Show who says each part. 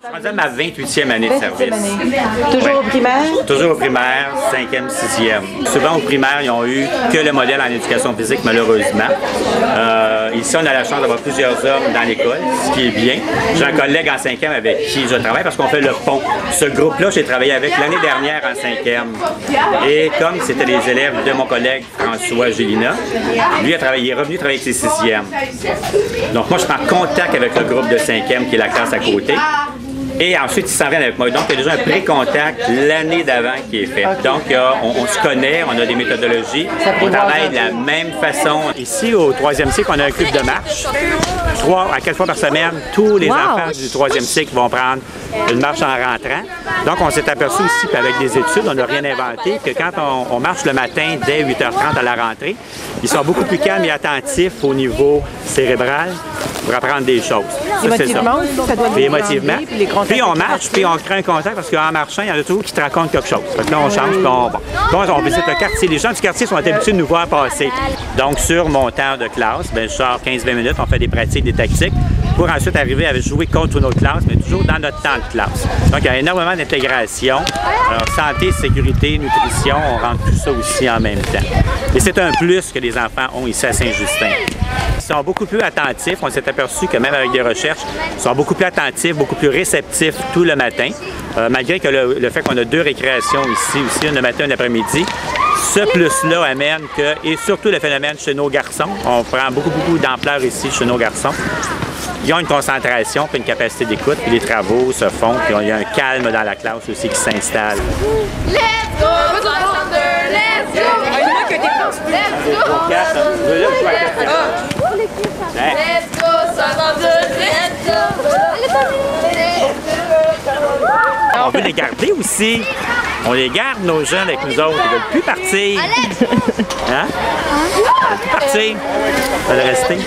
Speaker 1: Je suis ma 28e année de service.
Speaker 2: Toujours au primaire?
Speaker 1: Toujours au primaire, 5e, 6e. Souvent au primaire, ils ont eu que le modèle en éducation physique, malheureusement. Ici, on a la chance d'avoir plusieurs hommes dans l'école, ce qui est bien. J'ai un collègue en 5e avec qui je travaille parce qu'on fait le pont. Ce groupe-là, j'ai travaillé avec l'année dernière en 5e. Et comme c'était les élèves de mon collègue François Gélina, lui il est revenu travailler avec ses 6e. Donc moi, je prends contact avec le groupe de 5e qui est la classe à côté. Et ensuite, ils s'en viennent avec moi. Donc, il y a déjà un pré-contact l'année d'avant qui est fait. Donc, on se connaît, on a des méthodologies, on travaille de la même façon. Ici, au 3e cycle, on a un club de marche. 3 à 4 fois par semaine, tous les enfants du 3e cycle vont prendre une marche en rentrant. Donc, on s'est aperçu aussi qu'avec des études, on n'a rien inventé, que quand on marche le matin dès 8h30 à la rentrée, ils sont beaucoup plus calmes et attentifs au niveau cérébral pour apprendre des choses.
Speaker 2: Émotivement, ça doit
Speaker 1: puis émotivement. Puis on marche, puis on crée un contact parce qu'en marchant, il y en a toujours qui te racontent quelque chose. Fait que là, on change, puis on visite le quartier. Les gens du quartier sont habitués de nous voir passer. Donc, sur mon temps de classe, je sors 15-20 minutes, on fait des pratiques, des tactiques, pour ensuite arriver à jouer contre une autre classe, mais toujours dans notre temps de classe. Donc, il y a énormément d'intégration. Alors, santé, sécurité, nutrition, on rentre tout ça aussi en même temps. Et c'est un plus que les enfants ont ici à Saint-Justin. Ils sont beaucoup plus attentifs. On s'est aperçu que même avec des recherches, ils sont beaucoup plus attentifs, beaucoup plus réceptifs tout le matin. Malgré que le fait qu'on a 2 récréations ici aussi, une le matin et une l'après-midi, ce plus-là amène que, et surtout le phénomène chez nos garçons, on prend beaucoup d'ampleur ici chez nos garçons. Ils ont une concentration, puis une capacité d'écoute, puis les travaux se font, puis il y a un calme dans la classe aussi qui s'installe.
Speaker 3: Let's go, Thunder! Let's go! Let's go, Thunder! Let's go!
Speaker 1: On veut les garder aussi. On les garde, nos jeunes, avec nous autres. Ils ne veulent plus partir. Hein? Partir. Ils veulent rester.